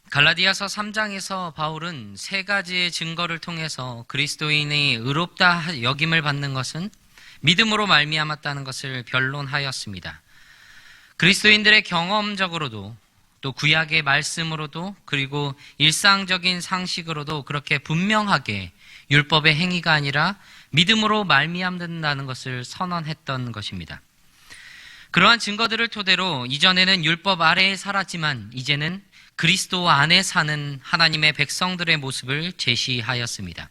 갈라디아서 3장에서 바울은 세 가지의 증거를 통해서 그리스도인이 의롭다 여김을 받는 것은 믿음으로 말미암았다는 것을 변론하였습니다. 그리스도인들의 경험적으로도 또 구약의 말씀으로도 그리고 일상적인 상식으로도 그렇게 분명하게 율법의 행위가 아니라 믿음으로 말미암는다는 것을 선언했던 것입니다. 그러한 증거들을 토대로 이전에는 율법 아래에 살았지만 이제는 그리스도 안에 사는 하나님의 백성들의 모습을 제시하였습니다.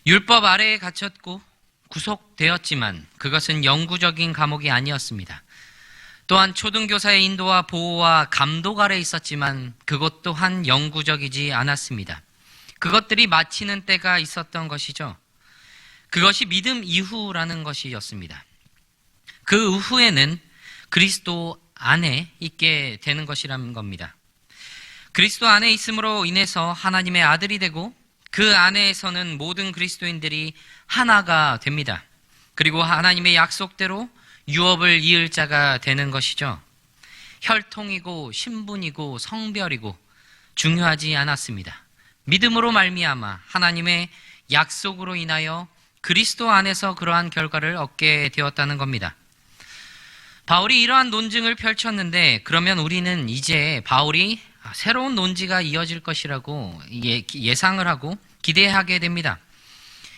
율법 아래에 갇혔고 구속되었지만 그것은 영구적인 감옥이 아니었습니다. 또한 초등교사의 인도와 보호와 감독 아래 있었지만 그것 또한 영구적이지 않았습니다. 그것들이 마치는 때가 있었던 것이죠. 그것이 믿음 이후라는 것이었습니다. 그 후에는 그리스도 안에 있게 되는 것이라는 겁니다. 그리스도 안에 있음으로 인해서 하나님의 아들이 되고 그 안에서는 모든 그리스도인들이 하나가 됩니다. 그리고 하나님의 약속대로 유업을 이을 자가 되는 것이죠. 혈통이고 신분이고 성별이고 중요하지 않았습니다. 믿음으로 말미암아 하나님의 약속으로 인하여 그리스도 안에서 그러한 결과를 얻게 되었다는 겁니다. 바울이 이러한 논증을 펼쳤는데 그러면 우리는 이제 바울이 새로운 논지가 이어질 것이라고 예상을 하고 기대하게 됩니다.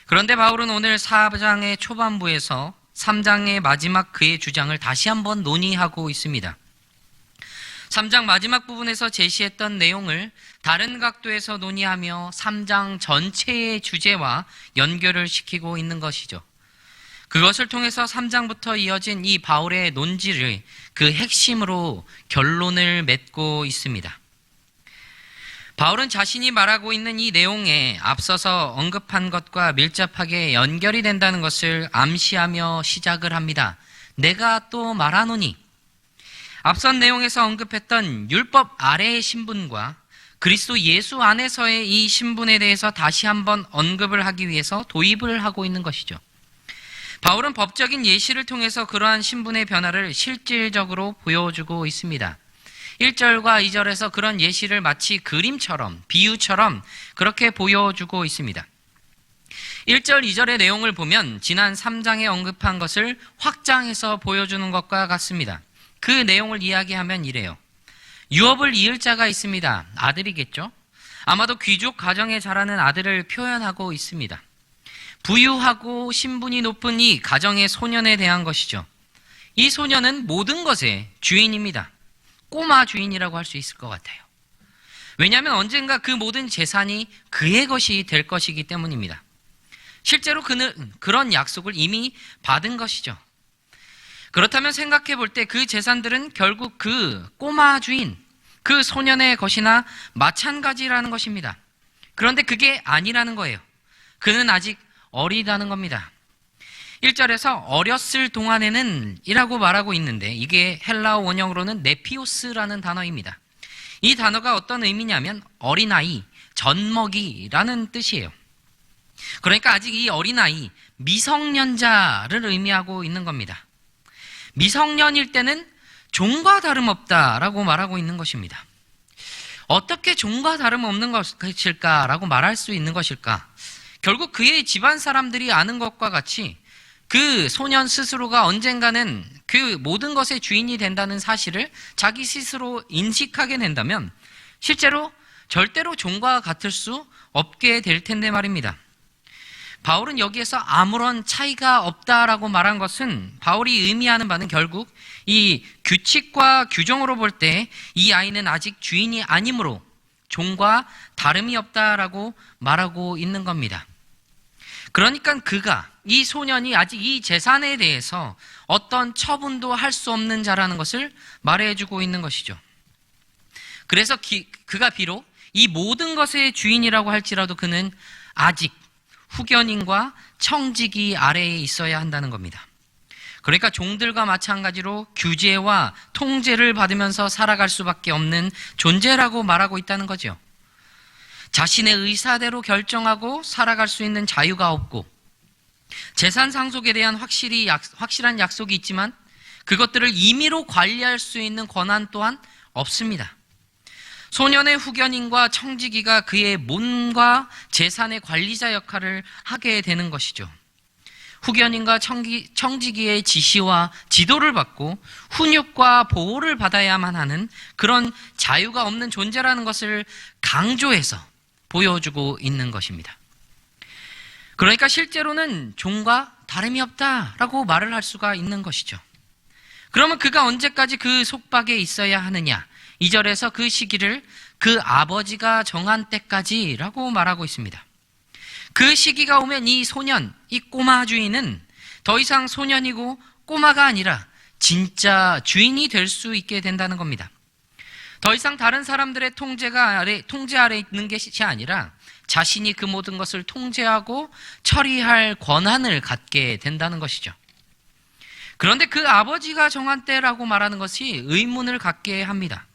그런데 바울은 오늘 4장의 초반부에서 3장의 마지막 그의 주장을 다시 한번 논의하고 있습니다. 3장 마지막 부분에서 제시했던 내용을 다른 각도에서 논의하며 3장 전체의 주제와 연결을 시키고 있는 것이죠. 그것을 통해서 3장부터 이어진 이 바울의 논지를 그 핵심으로 결론을 맺고 있습니다. 바울은 자신이 말하고 있는 이 내용에 앞서서 언급한 것과 밀접하게 연결이 된다는 것을 암시하며 시작을 합니다. 내가 또 말하노니, 앞선 내용에서 언급했던 율법 아래의 신분과 그리스도 예수 안에서의 이 신분에 대해서 다시 한번 언급을 하기 위해서 도입을 하고 있는 것이죠. 바울은 법적인 예시를 통해서 그러한 신분의 변화를 실질적으로 보여주고 있습니다. 1절과 2절에서 그런 예시를 마치 그림처럼, 비유처럼 그렇게 보여주고 있습니다. 1절, 2절의 내용을 보면 지난 3장에 언급한 것을 확장해서 보여주는 것과 같습니다. 그 내용을 이야기하면 이래요. 유업을 이을 자가 있습니다. 아들이겠죠? 아마도 귀족 가정에 자라는 아들을 표현하고 있습니다. 부유하고 신분이 높은 이 가정의 소년에 대한 것이죠. 이 소년은 모든 것의 주인입니다. 꼬마 주인이라고 할 수 있을 것 같아요. 왜냐하면 언젠가 그 모든 재산이 그의 것이 될 것이기 때문입니다. 실제로 그는 그런 약속을 이미 받은 것이죠. 그렇다면 생각해 볼 때 그 재산들은 결국 그 꼬마 주인, 그 소년의 것이나 마찬가지라는 것입니다. 그런데 그게 아니라는 거예요. 그는 아직 어리다는 겁니다. 1절에서 어렸을 동안에는 이라고 말하고 있는데 이게 헬라어 원형으로는 네피오스라는 단어입니다. 이 단어가 어떤 의미냐면 어린아이, 젖먹이라는 뜻이에요. 그러니까 아직 이 어린아이, 미성년자를 의미하고 있는 겁니다. 미성년일 때는 종과 다름없다라고 말하고 있는 것입니다. 어떻게 종과 다름없는 것일까라고 말할 수 있는 것일까? 결국 그의 집안 사람들이 아는 것과 같이 그 소년 스스로가 언젠가는 그 모든 것의 주인이 된다는 사실을 자기 스스로 인식하게 된다면 실제로 절대로 종과 같을 수 없게 될 텐데 말입니다. 바울은 여기에서 아무런 차이가 없다라고 말한 것은 바울이 의미하는 바는 결국 이 규칙과 규정으로 볼 때 이 아이는 아직 주인이 아니므로 종과 다름이 없다라고 말하고 있는 겁니다. 그러니까 이 소년이 아직 이 재산에 대해서 어떤 처분도 할 수 없는 자라는 것을 말해주고 있는 것이죠. 그래서 그가 비록 이 모든 것의 주인이라고 할지라도 그는 아직 후견인과 청지기 아래에 있어야 한다는 겁니다. 그러니까 종들과 마찬가지로 규제와 통제를 받으면서 살아갈 수밖에 없는 존재라고 말하고 있다는 거죠. 자신의 의사대로 결정하고 살아갈 수 있는 자유가 없고 재산 상속에 대한 확실한 약속이 있지만 그것들을 임의로 관리할 수 있는 권한 또한 없습니다. 소년의 후견인과 청지기가 그의 몸과 재산의 관리자 역할을 하게 되는 것이죠. 후견인과 청지기의 지시와 지도를 받고 훈육과 보호를 받아야만 하는 그런 자유가 없는 존재라는 것을 강조해서 보여주고 있는 것입니다. 그러니까 실제로는 종과 다름이 없다라고 말을 할 수가 있는 것이죠. 그러면 그가 언제까지 그 속박에 있어야 하느냐? 2절에서 그 시기를 그 아버지가 정한 때까지라고 말하고 있습니다. 그 시기가 오면 이 소년, 이 꼬마 주인은 더 이상 소년이고 꼬마가 아니라 진짜 주인이 될 수 있게 된다는 겁니다. 더 이상 다른 사람들의 통제 아래 있는 것이 아니라 자신이 그 모든 것을 통제하고 처리할 권한을 갖게 된다는 것이죠. 그런데 그 아버지가 정한 때라고 말하는 것이 의문을 갖게 합니다.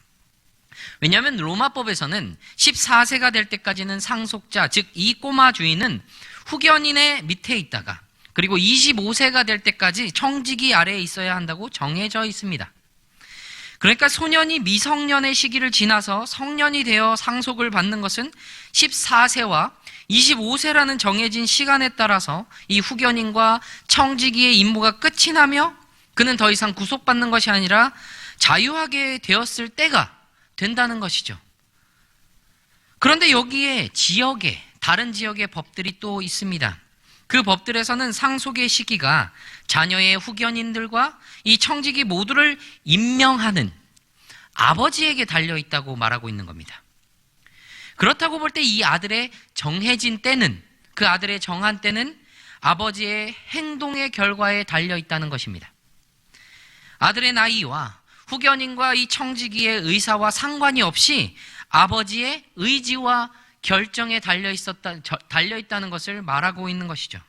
왜냐하면 로마법에서는 14세가 될 때까지는 상속자, 즉 이 꼬마 주인은 후견인의 밑에 있다가 그리고 25세가 될 때까지 청지기 아래에 있어야 한다고 정해져 있습니다. 그러니까 소년이 미성년의 시기를 지나서 성년이 되어 상속을 받는 것은 14세와 25세라는 정해진 시간에 따라서 이 후견인과 청지기의 임무가 끝이 나며 그는 더 이상 구속받는 것이 아니라 자유하게 되었을 때가 된다는 것이죠. 그런데 여기에 다른 지역의 법들이 또 있습니다. 그 법들에서는 상속의 시기가 자녀의 후견인들과 이 청지기 모두를 임명하는 아버지에게 달려있다고 말하고 있는 겁니다. 그렇다고 볼 때 이 아들의 정해진 때는, 그 아들의 정한 때는 아버지의 행동의 결과에 달려있다는 것입니다. 아들의 나이와 후견인과 이 청지기의 의사와 상관이 없이 아버지의 의지와 결정에 달려있다는 것을 말하고 있는 것이죠.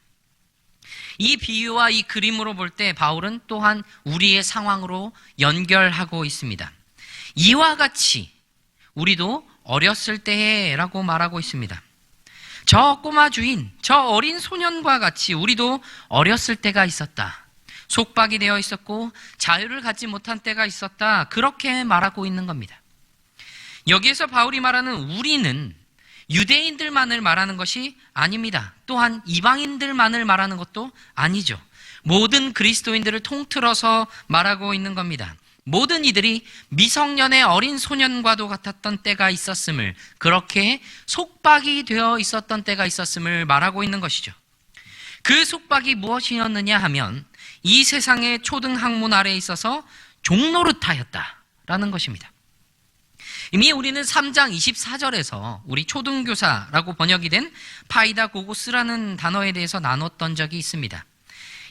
이 비유와 이 그림으로 볼 때 바울은 또한 우리의 상황으로 연결하고 있습니다. 이와 같이 우리도 어렸을 때라고 말하고 있습니다. 저 꼬마 주인, 저 어린 소년과 같이 우리도 어렸을 때가 있었다. 속박이 되어 있었고 자유를 갖지 못한 때가 있었다. 그렇게 말하고 있는 겁니다. 여기에서 바울이 말하는 우리는 유대인들만을 말하는 것이 아닙니다. 또한 이방인들만을 말하는 것도 아니죠. 모든 그리스도인들을 통틀어서 말하고 있는 겁니다. 모든 이들이 미성년의 어린 소년과도 같았던 때가 있었음을, 그렇게 속박이 되어 있었던 때가 있었음을 말하고 있는 것이죠. 그 속박이 무엇이었느냐 하면 이 세상의 초등학문 아래에 있어서 종노릇하였다라는 것입니다. 이미 우리는 3장 24절에서 우리 초등교사라고 번역이 된 파이다고고스라는 단어에 대해서 나눴던 적이 있습니다.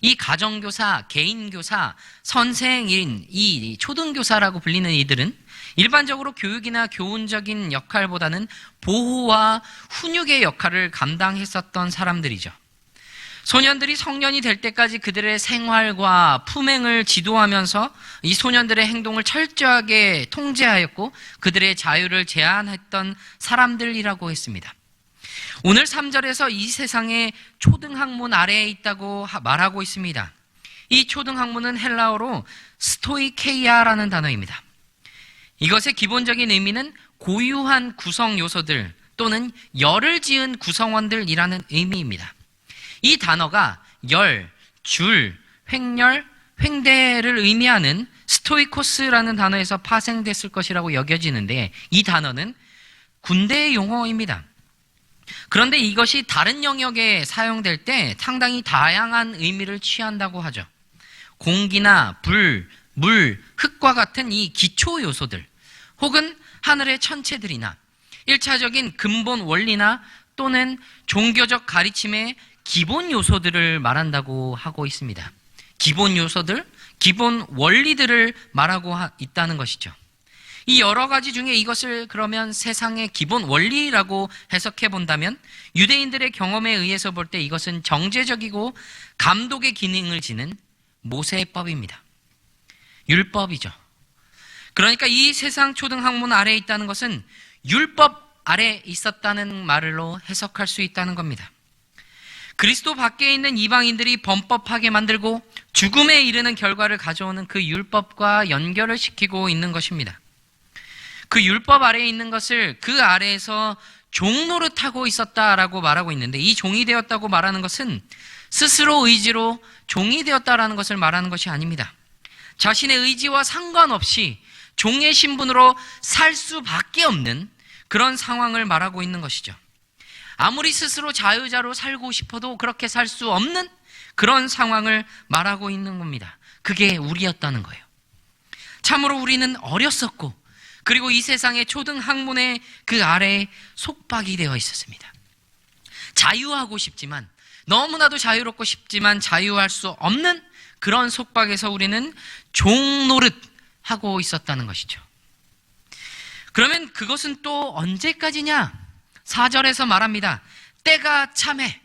이 가정교사, 개인교사, 선생인, 이 초등교사라고 불리는 이들은 일반적으로 교육이나 교훈적인 역할보다는 보호와 훈육의 역할을 감당했었던 사람들이죠. 소년들이 성년이 될 때까지 그들의 생활과 품행을 지도하면서 이 소년들의 행동을 철저하게 통제하였고 그들의 자유를 제한했던 사람들이라고 했습니다. 오늘 3절에서 이 세상의 초등학문 아래에 있다고 말하고 있습니다. 이 초등학문은 헬라어로 스토이케이아라는 단어입니다. 이것의 기본적인 의미는 고유한 구성 요소들 또는 열을 지은 구성원들이라는 의미입니다. 이 단어가 열, 줄, 횡열, 횡대를 의미하는 스토이코스라는 단어에서 파생됐을 것이라고 여겨지는데 이 단어는 군대의 용어입니다. 그런데 이것이 다른 영역에 사용될 때 상당히 다양한 의미를 취한다고 하죠. 공기나 불, 물, 흙과 같은 이 기초 요소들 혹은 하늘의 천체들이나 1차적인 근본 원리나 또는 종교적 가르침의 기본 요소들을 말한다고 하고 있습니다. 기본 요소들, 기본 원리들을 말하고 있다는 것이죠. 이 여러 가지 중에 이것을 그러면 세상의 기본 원리라고 해석해 본다면 유대인들의 경험에 의해서 볼 때 이것은 정제적이고 감독의 기능을 지닌 모세법입니다. 율법이죠. 그러니까 이 세상 초등학문 아래에 있다는 것은 율법 아래에 있었다는 말로 해석할 수 있다는 겁니다. 그리스도 밖에 있는 이방인들이 범법하게 만들고 죽음에 이르는 결과를 가져오는 그 율법과 연결을 시키고 있는 것입니다. 그 율법 아래에 있는 것을 그 아래에서 종 노릇하고 있었다라고 말하고 있는데, 이 종이 되었다고 말하는 것은 스스로 의지로 종이 되었다라는 것을 말하는 것이 아닙니다. 자신의 의지와 상관없이 종의 신분으로 살 수밖에 없는 그런 상황을 말하고 있는 것이죠. 아무리 스스로 자유자로 살고 싶어도 그렇게 살 수 없는 그런 상황을 말하고 있는 겁니다. 그게 우리였다는 거예요. 참으로 우리는 어렸었고, 그리고 이 세상의 초등 학문의 그 아래에 속박이 되어 있었습니다. 자유하고 싶지만, 너무나도 자유롭고 싶지만 자유할 수 없는 그런 속박에서 우리는 종 노릇하고 있었다는 것이죠. 그러면 그것은 또 언제까지냐? 4절에서 말합니다. 때가 참해.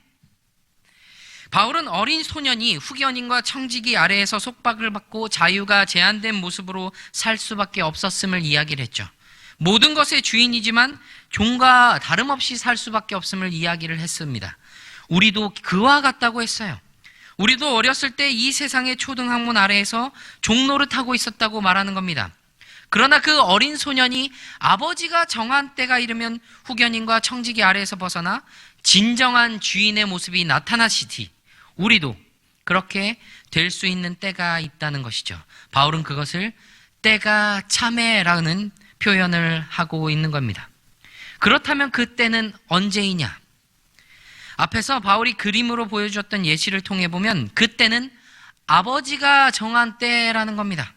바울은 어린 소년이 후견인과 청지기 아래에서 속박을 받고 자유가 제한된 모습으로 살 수밖에 없었음을 이야기를 했죠. 모든 것의 주인이지만 종과 다름없이 살 수밖에 없음을 이야기를 했습니다. 우리도 그와 같다고 했어요. 우리도 어렸을 때 이 세상의 초등학문 아래에서 종 노릇하고 있었다고 말하는 겁니다. 그러나 그 어린 소년이 아버지가 정한 때가 이르면 후견인과 청지기 아래에서 벗어나 진정한 주인의 모습이 나타나시니 우리도 그렇게 될 수 있는 때가 있다는 것이죠. 바울은 그것을 때가 참해라는 표현을 하고 있는 겁니다. 그렇다면 그 때는 언제이냐? 앞에서 바울이 그림으로 보여주었던 예시를 통해 보면 그 때는 아버지가 정한 때라는 겁니다.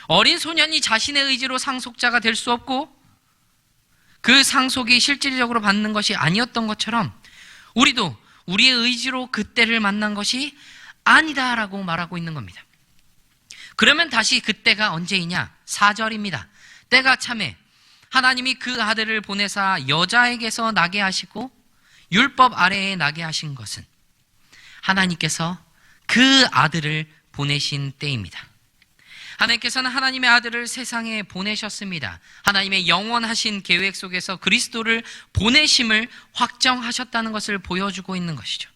어린 소년이 자신의 의지로 상속자가 될 수 없고 그 상속이 실질적으로 받는 것이 아니었던 것처럼 우리도 우리의 의지로 그 때를 만난 것이 아니다라고 말하고 있는 겁니다. 그러면 다시 그때가 언제이냐? 4절입니다. 때가 참해 하나님이 그 아들을 보내사 여자에게서 나게 하시고 율법 아래에 나게 하신 것은 하나님께서 그 아들을 보내신 때입니다. 하나님께서는 하나님의 아들을 세상에 보내셨습니다. 하나님의 영원하신 계획 속에서 그리스도를 보내심을 확정하셨다는 것을 보여주고 있는 것이죠.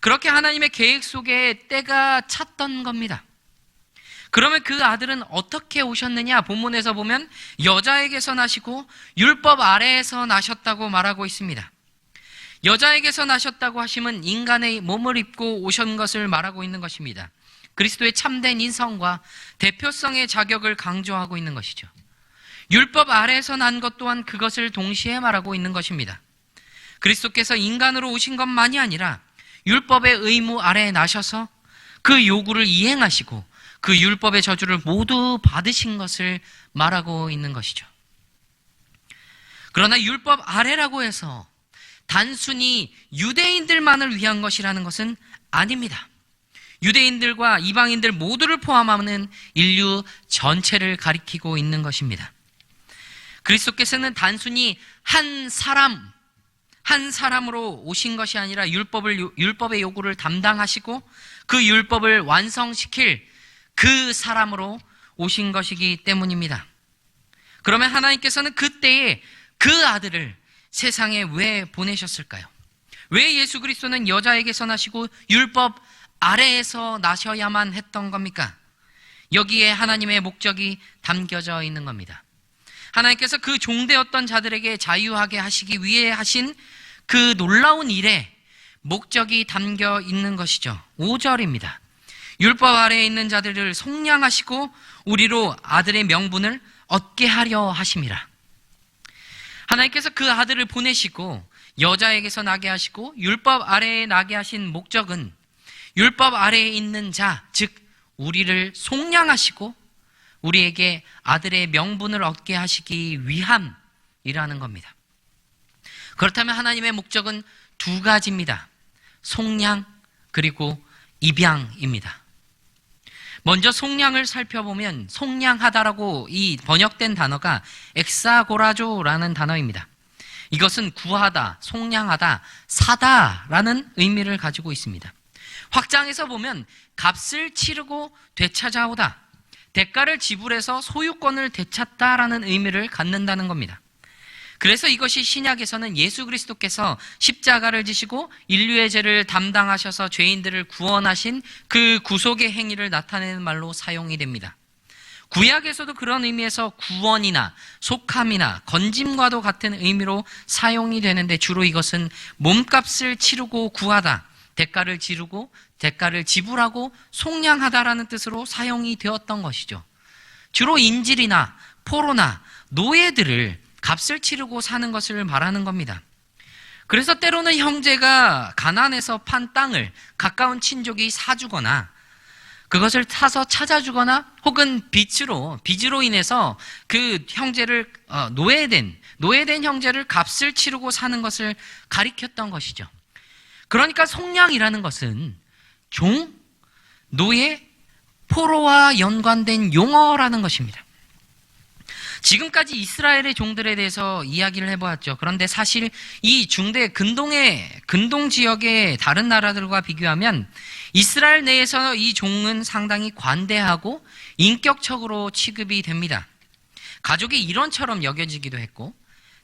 그렇게 하나님의 계획 속에 때가 찼던 겁니다. 그러면 그 아들은 어떻게 오셨느냐? 본문에서 보면 여자에게서 나시고 율법 아래에서 나셨다고 말하고 있습니다. 여자에게서 나셨다고 하심은 인간의 몸을 입고 오신 것을 말하고 있는 것입니다. 그리스도의 참된 인성과 대표성의 자격을 강조하고 있는 것이죠. 율법 아래에서 난 것 또한 그것을 동시에 말하고 있는 것입니다. 그리스도께서 인간으로 오신 것만이 아니라 율법의 의무 아래에 나셔서 그 요구를 이행하시고 그 율법의 저주를 모두 받으신 것을 말하고 있는 것이죠. 그러나 율법 아래라고 해서 단순히 유대인들만을 위한 것이라는 것은 아닙니다. 유대인들과 이방인들 모두를 포함하는 인류 전체를 가리키고 있는 것입니다. 그리스도께서는 단순히 한 사람으로 오신 것이 아니라 율법의 요구를 담당하시고 그 율법을 완성시킬 그 사람으로 오신 것이기 때문입니다. 그러면 하나님께서는 그때에 그 아들을 세상에 왜 보내셨을까요? 왜 예수 그리스도는 여자에게서 나시고 율법 아래에서 나셔야만 했던 겁니까? 여기에 하나님의 목적이 담겨져 있는 겁니다. 하나님께서 그 종되었던 자들에게 자유하게 하시기 위해 하신 그 놀라운 일에 목적이 담겨 있는 것이죠. 5절입니다. 율법 아래에 있는 자들을 속량하시고 우리로 아들의 명분을 얻게 하려 하심이라. 하나님께서 그 아들을 보내시고 여자에게서 나게 하시고 율법 아래에 나게 하신 목적은 율법 아래에 있는 자, 즉 우리를 속량하시고 우리에게 아들의 명분을 얻게 하시기 위함이라는 겁니다. 그렇다면 하나님의 목적은 두 가지입니다. 속량 그리고 입양입니다. 먼저 속량을 살펴보면 속량하다라고 이 번역된 단어가 엑사고라조라는 단어입니다. 이것은 구하다, 속량하다, 사다라는 의미를 가지고 있습니다. 확장해서 보면 값을 치르고 되찾아오다, 대가를 지불해서 소유권을 되찾다라는 의미를 갖는다는 겁니다. 그래서 이것이 신약에서는 예수 그리스도께서 십자가를 지시고 인류의 죄를 담당하셔서 죄인들을 구원하신 그 구속의 행위를 나타내는 말로 사용이 됩니다. 구약에서도 그런 의미에서 구원이나 속함이나 건짐과도 같은 의미로 사용이 되는데 주로 이것은 몸값을 치르고 구하다, 대가를 지르고 대가를 지불하고 속량하다라는 뜻으로 사용이 되었던 것이죠. 주로 인질이나 포로나 노예들을 값을 치르고 사는 것을 말하는 겁니다. 그래서 때로는 형제가 가난해서 판 땅을 가까운 친족이 사주거나 그것을 사서 찾아주거나 혹은 빚으로 인해서 그 형제를 노예된 형제를 값을 치르고 사는 것을 가리켰던 것이죠. 그러니까 속량이라는 것은 종, 노예, 포로와 연관된 용어라는 것입니다. 지금까지 이스라엘의 종들에 대해서 이야기를 해보았죠. 그런데 사실 이 중대 근동 지역의 다른 나라들과 비교하면 이스라엘 내에서 이 종은 상당히 관대하고 인격적으로 취급이 됩니다. 가족이 일원처럼 여겨지기도 했고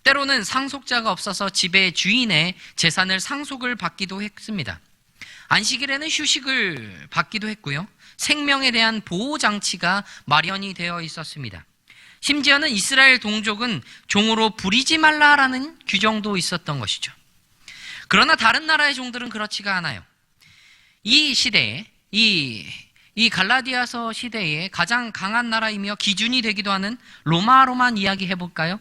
때로는 상속자가 없어서 집의 주인의 재산을 상속을 받기도 했습니다. 안식일에는 휴식을 받기도 했고요. 생명에 대한 보호장치가 마련이 되어 있었습니다. 심지어는 이스라엘 동족은 종으로 부리지 말라라는 규정도 있었던 것이죠. 그러나 다른 나라의 종들은 그렇지가 않아요. 이 시대에, 이 갈라디아서 시대에 가장 강한 나라이며 기준이 되기도 하는 로마로만 이야기해 볼까요?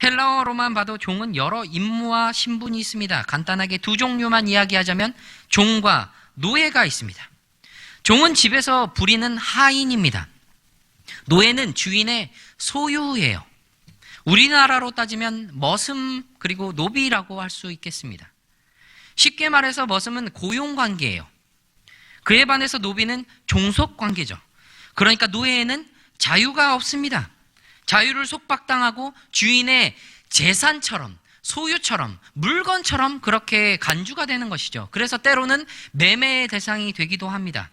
헬라어로만 봐도 종은 여러 임무와 신분이 있습니다. 간단하게 두 종류만 이야기하자면 종과 노예가 있습니다. 종은 집에서 부리는 하인입니다. 노예는 주인의 소유예요. 우리나라로 따지면 머슴 그리고 노비라고 할 수 있겠습니다. 쉽게 말해서 머슴은 고용관계예요. 그에 반해서 노비는 종속관계죠. 그러니까 노예에는 자유가 없습니다. 자유를 속박당하고 주인의 재산처럼 소유처럼 물건처럼 그렇게 간주가 되는 것이죠. 그래서 때로는 매매의 대상이 되기도 합니다.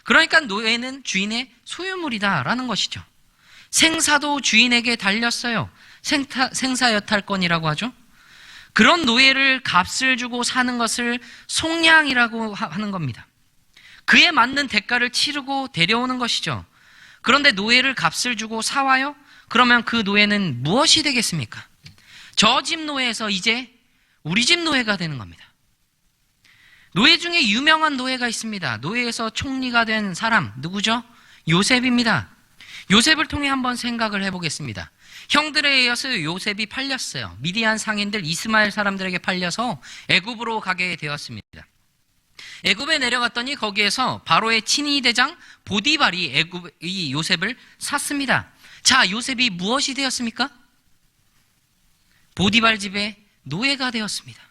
그러니까 노예는 주인의 소유물이다라는 것이죠. 생사도 주인에게 달렸어요. 생사여탈권이라고 하죠. 그런 노예를 값을 주고 사는 것을 속량이라고 하는 겁니다. 그에 맞는 대가를 치르고 데려오는 것이죠. 그런데 노예를 값을 주고 사와요? 그러면 그 노예는 무엇이 되겠습니까? 저 집 노예에서 이제 우리 집 노예가 되는 겁니다. 노예 중에 유명한 노예가 있습니다. 노예에서 총리가 된 사람 누구죠? 요셉입니다. 요셉을 통해 한번 생각을 해보겠습니다. 형들에 의해서 요셉이 팔렸어요. 미디안 상인들 이스마엘 사람들에게 팔려서 애굽으로 가게 되었습니다. 애굽에 내려갔더니 거기에서 바로의 친위 대장 보디발이 이 요셉을 샀습니다. 자, 요셉이 무엇이 되었습니까? 보디발 집의 노예가 되었습니다.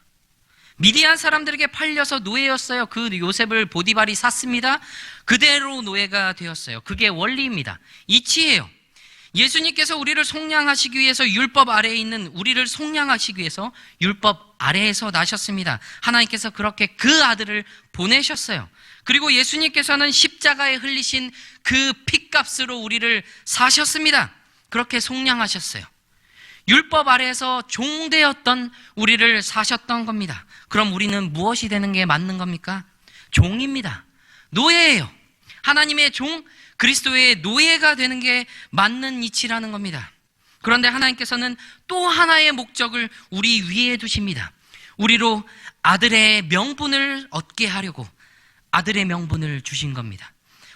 미디안 사람들에게 팔려서 노예였어요. 그 요셉을 보디발이 샀습니다. 그대로 노예가 되었어요. 그게 원리입니다. 이치예요. 예수님께서 우리를 속량하시기 위해서 율법 아래에 있는 우리를 속량하시기 위해서 율법 아래에서 나셨습니다. 하나님께서 그렇게 그 아들을 보내셨어요. 그리고 예수님께서는 십자가에 흘리신 그 핏값으로 우리를 사셨습니다. 그렇게 속량하셨어요. 율법 아래에서 종되었던 우리를 사셨던 겁니다. 그럼 우리는 무엇이 되는 게 맞는 겁니까? 종입니다. 노예예요. 하나님의 종, 그리스도의 노예가 되는 게 맞는 이치라는 겁니다. 그런데 하나님께서는 또 하나의 목적을 우리 위에 두십니다. 우리로 아들의 명분을 얻게 하려고 아들의 명분을 주신 겁니다.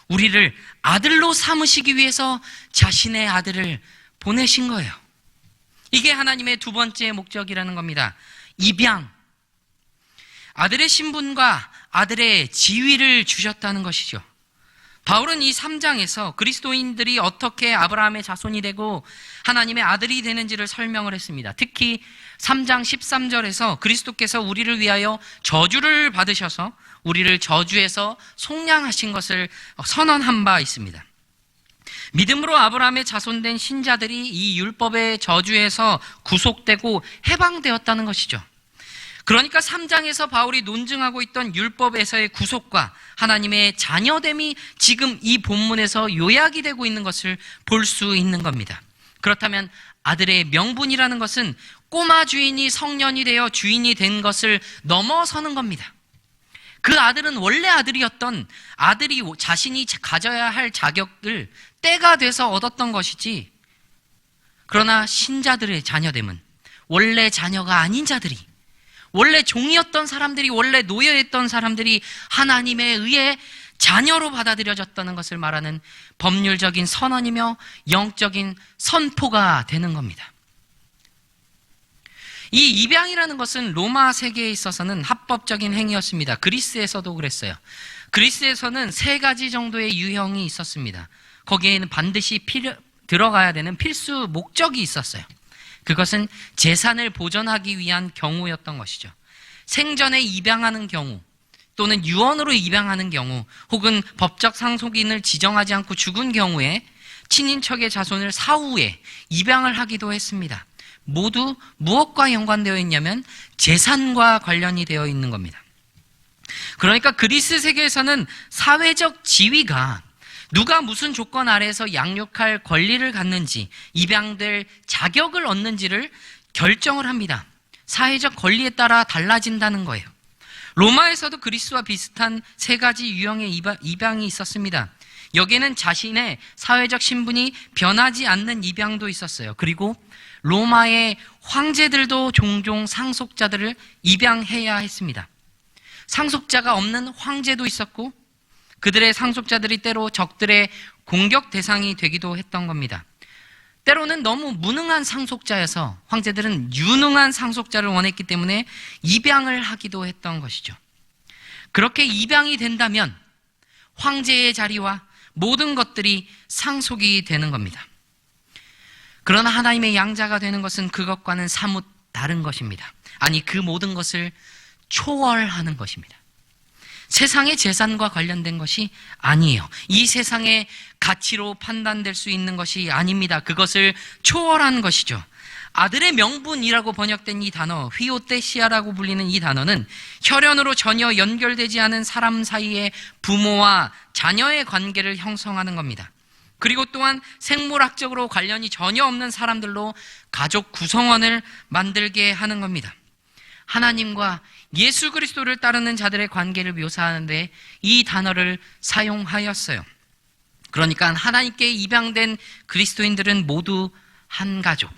우리를 아들로 삼으시기 위해서 자신의 아들을 보내신 거예요. 이게 하나님의 두 번째 목적이라는 겁니다. 입양. 아들의 신분과 아들의 지위를 주셨다는 것이죠. 바울은 이 3장에서 그리스도인들이 어떻게 아브라함의 자손이 되고 하나님의 아들이 되는지를 설명을 했습니다. 특히 3장 13절에서 그리스도께서 우리를 위하여 저주를 받으셔서 우리를 저주에서 속량하신 것을 선언한 바 있습니다. 믿음으로 아브라함의 자손된 신자들이 이 율법의 저주에서 구속되고 해방되었다는 것이죠. 그러니까 3장에서 바울이 논증하고 있던 율법에서의 구속과 하나님의 자녀됨이 지금 이 본문에서 요약이 되고 있는 것을 볼 수 있는 겁니다. 그렇다면 아들의 명분이라는 것은 꼬마 주인이 성년이 되어 주인이 된 것을 넘어서는 겁니다. 그 아들은 원래 아들이었던 아들이 자신이 가져야 할 자격을 때가 돼서 얻었던 것이지, 그러나 신자들의 자녀됨은 원래 자녀가 아닌 자들이, 원래 종이었던 사람들이, 원래 노예했던 사람들이 하나님에 의해 자녀로 받아들여졌다는 것을 말하는 법률적인 선언이며 영적인 선포가 되는 겁니다. 이 입양이라는 것은 로마 세계에 있어서는 합법적인 행위였습니다. 그리스에서도 그랬어요. 그리스에서는 3가지 정도의 유형이 있었습니다. 거기에는 반드시 들어가야 되는 필수 목적이 있었어요. 그것은 재산을 보존하기 위한 경우였던 것이죠. 생전에 입양하는 경우, 또는 유언으로 입양하는 경우, 혹은 법적 상속인을 지정하지 않고 죽은 경우에 친인척의 자손을 사후에 입양을 하기도 했습니다. 모두 무엇과 연관되어 있냐면 재산과 관련이 되어 있는 겁니다. 그러니까 그리스 세계에서는 사회적 지위가 누가 무슨 조건 아래에서 양육할 권리를 갖는지, 입양될 자격을 얻는지를 결정을 합니다. 사회적 권리에 따라 달라진다는 거예요. 로마에서도 그리스와 비슷한 3가지 유형의 입양이 있었습니다. 여기에는 자신의 사회적 신분이 변하지 않는 입양도 있었어요. 그리고 로마의 황제들도 종종 상속자들을 입양해야 했습니다. 상속자가 없는 황제도 있었고, 그들의 상속자들이 때로 적들의 공격 대상이 되기도 했던 겁니다. 때로는 너무 무능한 상속자여서 황제들은 유능한 상속자를 원했기 때문에 입양을 하기도 했던 것이죠. 그렇게 입양이 된다면 황제의 자리와 모든 것들이 상속이 되는 겁니다. 그러나 하나님의 양자가 되는 것은 그것과는 사뭇 다른 것입니다. 아니, 그 모든 것을 초월하는 것입니다. 세상의 재산과 관련된 것이 아니에요. 이 세상의 가치로 판단될 수 있는 것이 아닙니다. 그것을 초월한 것이죠. 아들의 명분이라고 번역된 이 단어, 휘오테시아라고 불리는 이 단어는 혈연으로 전혀 연결되지 않은 사람 사이의 부모와 자녀의 관계를 형성하는 겁니다. 그리고 또한 생물학적으로 관련이 전혀 없는 사람들로 가족 구성원을 만들게 하는 겁니다. 하나님과 예수 그리스도를 따르는 자들의 관계를 묘사하는데 이 단어를 사용하였어요. 그러니까 하나님께 입양된 그리스도인들은 모두 한 가족,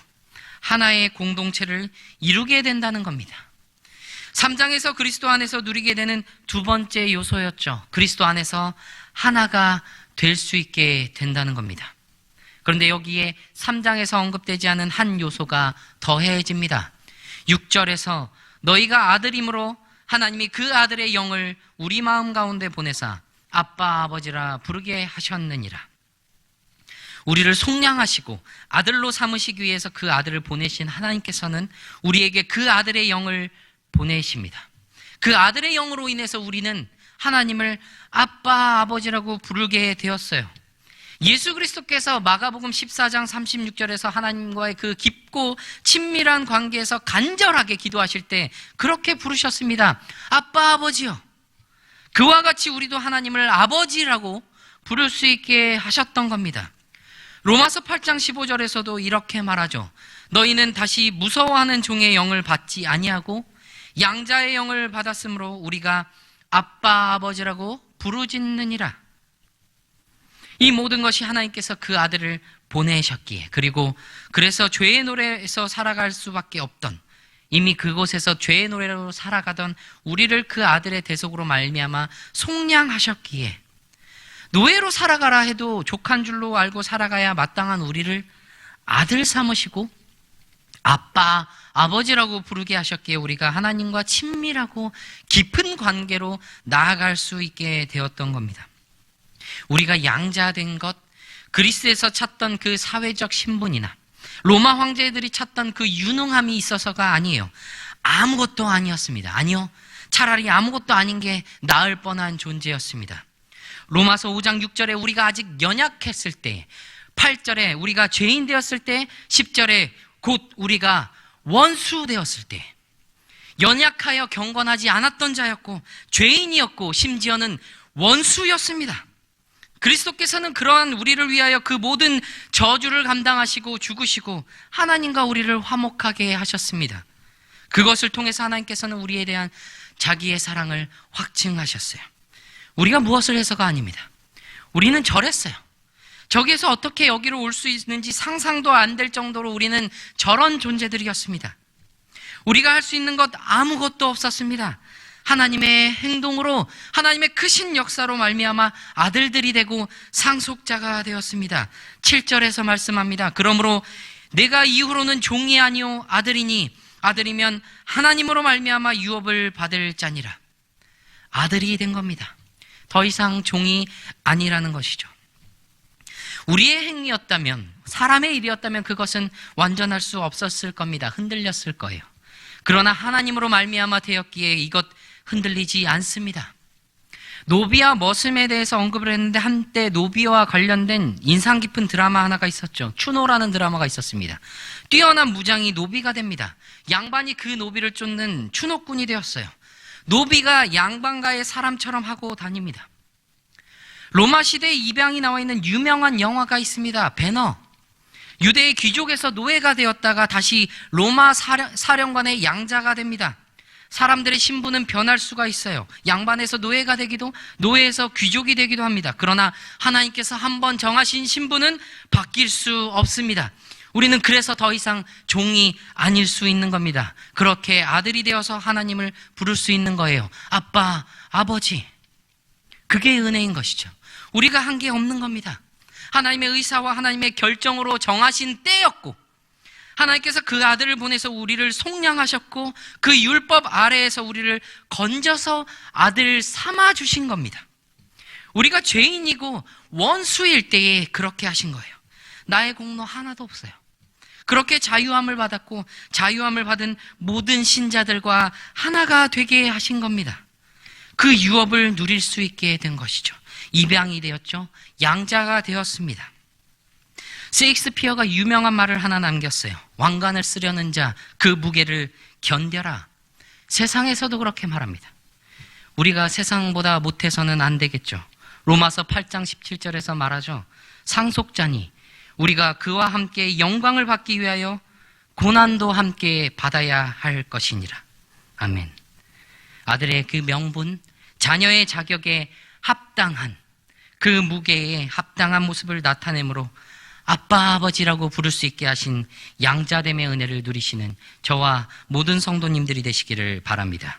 하나의 공동체를 이루게 된다는 겁니다. 3장에서 그리스도 안에서 누리게 되는 2번째 요소였죠. 그리스도 안에서 하나가 될 수 있게 된다는 겁니다. 그런데 여기에 3장에서 언급되지 않은 한 요소가 더해집니다. 6절에서 너희가 아들이므로 하나님이 그 아들의 영을 우리 마음 가운데 보내사 아빠 아버지라 부르게 하셨느니라. 우리를 속량하시고 아들로 삼으시기 위해서 그 아들을 보내신 하나님께서는 우리에게 그 아들의 영을 보내십니다. 그 아들의 영으로 인해서 우리는 하나님을 아빠 아버지라고 부르게 되었어요. 예수 그리스도께서 마가복음 14장 36절에서 하나님과의 그 깊고 친밀한 관계에서 간절하게 기도하실 때 그렇게 부르셨습니다. 아빠 아버지요. 그와 같이 우리도 하나님을 아버지라고 부를 수 있게 하셨던 겁니다. 로마서 8장 15절에서도 이렇게 말하죠. 너희는 다시 무서워하는 종의 영을 받지 아니하고 양자의 영을 받았으므로 우리가 아빠 아버지라고 부르짖느니라. 이 모든 것이 하나님께서 그 아들을 보내셨기에, 그리고 그래서 죄의 노래에서 살아갈 수밖에 없던, 이미 그곳에서 죄의 노래로 살아가던 우리를 그 아들의 대속으로 말미암아 속량하셨기에, 노예로 살아가라 해도 족한 줄로 알고 살아가야 마땅한 우리를 아들 삼으시고 아빠, 아버지라고 부르게 하셨기에 우리가 하나님과 친밀하고 깊은 관계로 나아갈 수 있게 되었던 겁니다. 우리가 양자된 것, 그리스에서 찾던 그 사회적 신분이나 로마 황제들이 찾던 그 유능함이 있어서가 아니에요. 아무것도 아니었습니다. 아니요. 차라리 아무것도 아닌 게 나을 뻔한 존재였습니다. 로마서 5장 6절에 우리가 아직 연약했을 때, 8절에 우리가 죄인 되었을 때, 10절에 곧 우리가 원수 되었을 때, 연약하여 경건하지 않았던 자였고 죄인이었고 심지어는 원수였습니다. 그리스도께서는 그러한 우리를 위하여 그 모든 저주를 감당하시고 죽으시고 하나님과 우리를 화목하게 하셨습니다. 그것을 통해서 하나님께서는 우리에 대한 자기의 사랑을 확증하셨어요. 우리가 무엇을 해서가 아닙니다. 우리는 저랬어요. 저기에서 어떻게 여기로 올 수 있는지 상상도 안 될 정도로 우리는 저런 존재들이었습니다. 우리가 할 수 있는 것 아무것도 없었습니다. 하나님의 행동으로, 하나님의 크신 역사로 말미암아 아들들이 되고 상속자가 되었습니다. 7절에서 말씀합니다. 그러므로 내가 이후로는 종이 아니요 아들이니 아들이면 하나님으로 말미암아 유업을 받을 자니라. 아들이 된 겁니다. 더 이상 종이 아니라는 것이죠. 우리의 행위였다면, 사람의 일이었다면 그것은 완전할 수 없었을 겁니다. 흔들렸을 거예요. 그러나 하나님으로 말미암아 되었기에 이것 흔들리지 않습니다. 노비와 머슴에 대해서 언급을 했는데 한때 노비와 관련된 인상 깊은 드라마 하나가 있었죠. 추노라는 드라마가 있었습니다. 뛰어난 무장이 노비가 됩니다. 양반이 그 노비를 쫓는 추노꾼이 되었어요. 노비가 양반가의 사람처럼 하고 다닙니다. 로마 시대에 입양이 나와 있는 유명한 영화가 있습니다. 배너. 유대의 귀족에서 노예가 되었다가 다시 로마 사령관의 양자가 됩니다. 사람들의 신분은 변할 수가 있어요. 양반에서 노예가 되기도, 노예에서 귀족이 되기도 합니다. 그러나 하나님께서 한번 정하신 신분은 바뀔 수 없습니다. 우리는 그래서 더 이상 종이 아닐 수 있는 겁니다. 그렇게 아들이 되어서 하나님을 부를 수 있는 거예요. 아빠, 아버지. 그게 은혜인 것이죠. 우리가 한 게 없는 겁니다. 하나님의 의사와 하나님의 결정으로 정하신 때였고, 하나님께서 그 아들을 보내서 우리를 속량하셨고, 그 율법 아래에서 우리를 건져서 아들 삼아 주신 겁니다. 우리가 죄인이고 원수일 때에 그렇게 하신 거예요. 나의 공로 하나도 없어요. 그렇게 자유함을 받았고 자유함을 받은 모든 신자들과 하나가 되게 하신 겁니다. 그 유업을 누릴 수 있게 된 것이죠. 입양이 되었죠. 양자가 되었습니다. 셰익스피어가 유명한 말을 하나 남겼어요. 왕관을 쓰려는 자, 그 무게를 견뎌라. 세상에서도 그렇게 말합니다. 우리가 세상보다 못해서는 안 되겠죠. 로마서 8장 17절에서 말하죠. 상속자니 우리가 그와 함께 영광을 받기 위하여 고난도 함께 받아야 할 것이니라. 아멘. 아들의 그 명분, 자녀의 자격에 합당한, 그 무게에 합당한 모습을 나타내므로 아빠, 아버지라고 부를 수 있게 하신 양자됨의 은혜를 누리시는 저와 모든 성도님들이 되시기를 바랍니다.